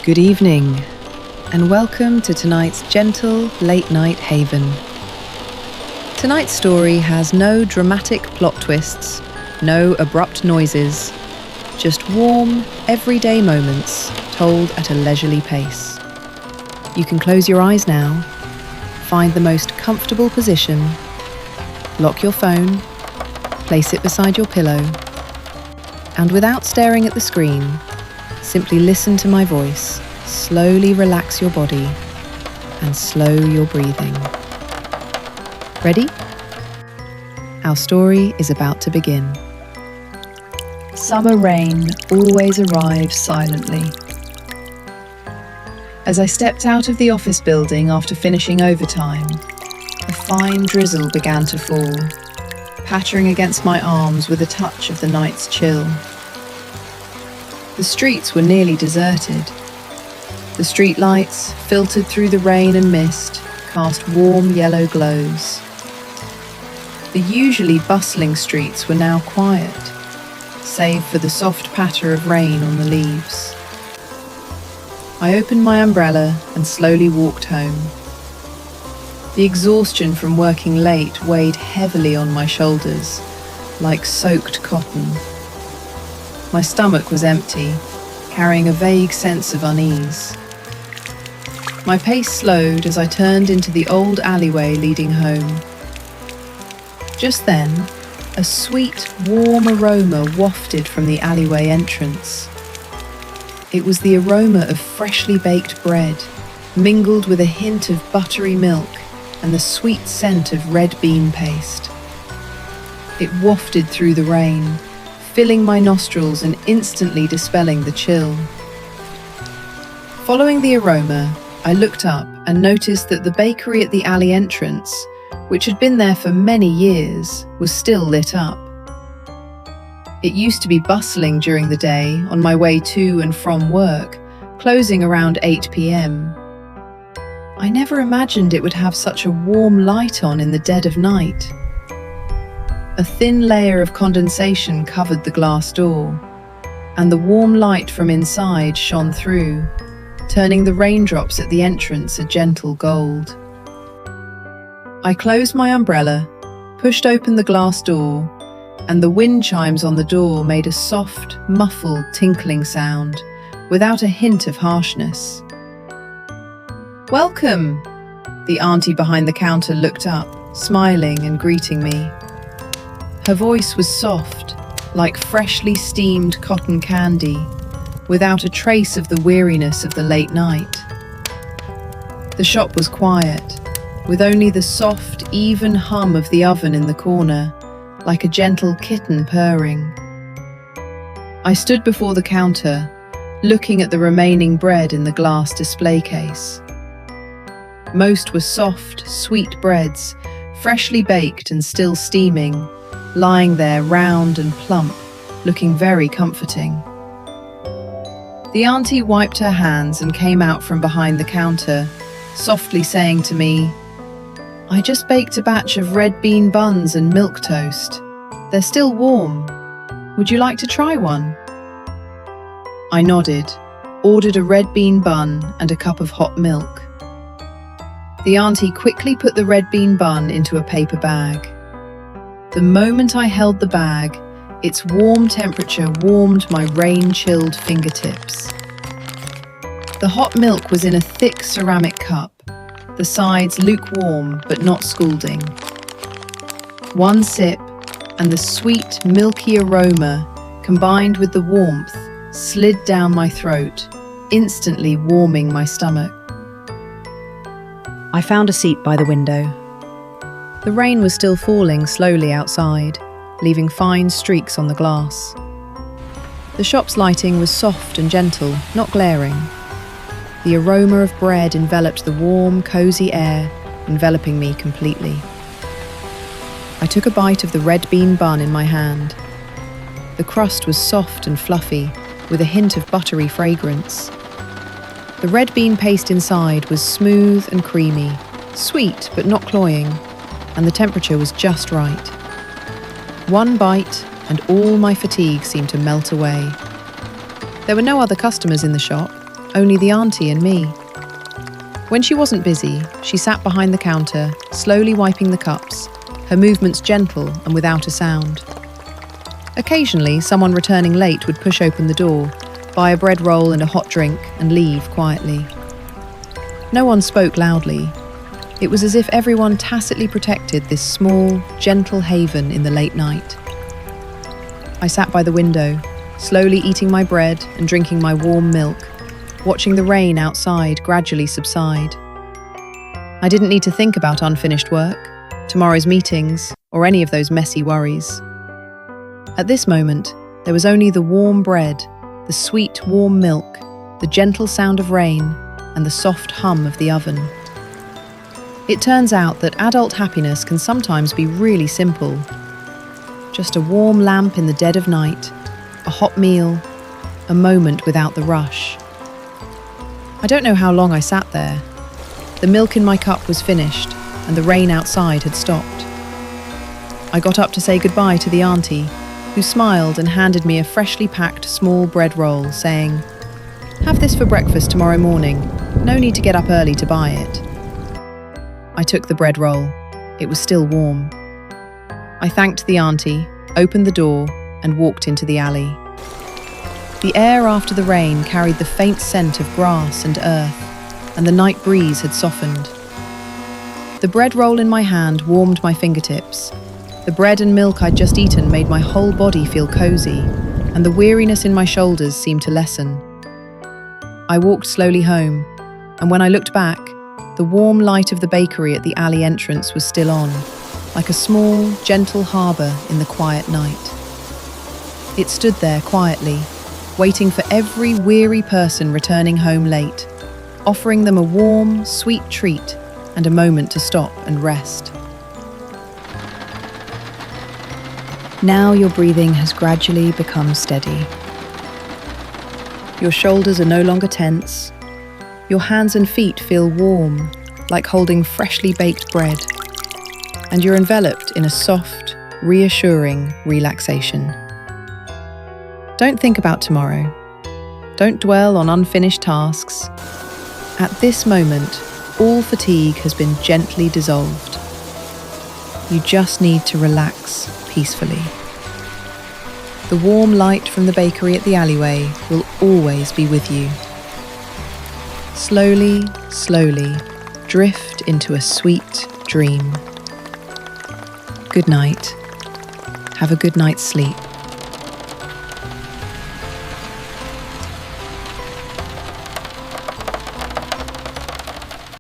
Good evening, and welcome to tonight's Gentle Late-Night Haven. Tonight's story has no dramatic plot twists, no abrupt noises, just warm, everyday moments told at a leisurely pace. You can close your eyes now, find the most comfortable position, lock your phone, place it beside your pillow, and without staring at the screen, simply listen to my voice, slowly relax your body, and slow your breathing. Ready? Our story is about to begin. Summer rain always arrives silently. As I stepped out of the office building after finishing overtime, a fine drizzle began to fall, pattering against my arms with a touch of the night's chill. The streets were nearly deserted. The street lights, filtered through the rain and mist, cast warm yellow glows. The usually bustling streets were now quiet, save for the soft patter of rain on the leaves. I opened my umbrella and slowly walked home. The exhaustion from working late weighed heavily on my shoulders, like soaked cotton. My stomach was empty, carrying a vague sense of unease. My pace slowed as I turned into the old alleyway leading home. Just then, a sweet, warm aroma wafted from the alleyway entrance. It was the aroma of freshly baked bread, mingled with a hint of buttery milk and the sweet scent of red bean paste. It wafted through the rain, filling my nostrils and instantly dispelling the chill. Following the aroma, I looked up and noticed that the bakery at the alley entrance, which had been there for many years, was still lit up. It used to be bustling during the day on my way to and from work, closing around 8 p.m. I never imagined it would have such a warm light on in the dead of night. A thin layer of condensation covered the glass door, and the warm light from inside shone through, turning the raindrops at the entrance a gentle gold. I closed my umbrella, pushed open the glass door, and the wind chimes on the door made a soft, muffled tinkling sound, without a hint of harshness. "Welcome!" The auntie behind the counter looked up, smiling and greeting me. Her voice was soft, like freshly steamed cotton candy, without a trace of the weariness of the late night. The shop was quiet, with only the soft, even hum of the oven in the corner, like a gentle kitten purring. I stood before the counter, looking at the remaining bread in the glass display case. Most were soft, sweet breads, freshly baked and still steaming, lying there round and plump, looking very comforting. The auntie wiped her hands and came out from behind the counter, softly saying to me, "I just baked a batch of red bean buns and milk toast. They're still warm. Would you like to try one?" I nodded, ordered a red bean bun and a cup of hot milk. The auntie quickly put the red bean bun into a paper bag. The moment I held the bag, its warm temperature warmed my rain-chilled fingertips. The hot milk was in a thick ceramic cup, the sides lukewarm but not scalding. One sip, and the sweet, milky aroma, combined with the warmth, slid down my throat, instantly warming my stomach. I found a seat by the window. The rain was still falling slowly outside, leaving fine streaks on the glass. The shop's lighting was soft and gentle, not glaring. The aroma of bread enveloped the warm, cozy air, enveloping me completely. I took a bite of the red bean bun in my hand. The crust was soft and fluffy, with a hint of buttery fragrance. The red bean paste inside was smooth and creamy, sweet but not cloying, and the temperature was just right. One bite, and all my fatigue seemed to melt away. There were no other customers in the shop, only the auntie and me. When she wasn't busy, she sat behind the counter, slowly wiping the cups, her movements gentle and without a sound. Occasionally, someone returning late would push open the door, buy a bread roll and a hot drink, and leave quietly. No one spoke loudly. It was as if everyone tacitly protected this small, gentle haven in the late night. I sat by the window, slowly eating my bread and drinking my warm milk, watching the rain outside gradually subside. I didn't need to think about unfinished work, tomorrow's meetings, or any of those messy worries. At this moment, there was only the warm bread, the sweet, warm milk, the gentle sound of rain, and the soft hum of the oven. It turns out that adult happiness can sometimes be really simple. Just a warm lamp in the dead of night, a hot meal, a moment without the rush. I don't know how long I sat there. The milk in my cup was finished, and the rain outside had stopped. I got up to say goodbye to the auntie, who smiled and handed me a freshly packed small bread roll, saying, "Have this for breakfast tomorrow morning. No need to get up early to buy it." I took the bread roll. It was still warm. I thanked the auntie, opened the door, and walked into the alley. The air after the rain carried the faint scent of grass and earth, and the night breeze had softened. The bread roll in my hand warmed my fingertips. The bread and milk I'd just eaten made my whole body feel cozy, and the weariness in my shoulders seemed to lessen. I walked slowly home, and when I looked back, the warm light of the bakery at the alley entrance was still on, like a small, gentle harbour in the quiet night. It stood there quietly, waiting for every weary person returning home late, offering them a warm, sweet treat and a moment to stop and rest. Now your breathing has gradually become steady. Your shoulders are no longer tense. Your hands and feet feel warm, like holding freshly baked bread, and you're enveloped in a soft, reassuring relaxation. Don't think about tomorrow. Don't dwell on unfinished tasks. At this moment, all fatigue has been gently dissolved. You just need to relax peacefully. The warm light from the bakery at the alleyway will always be with you. Slowly, slowly, drift into a sweet dream. Good night. Have a good night's sleep.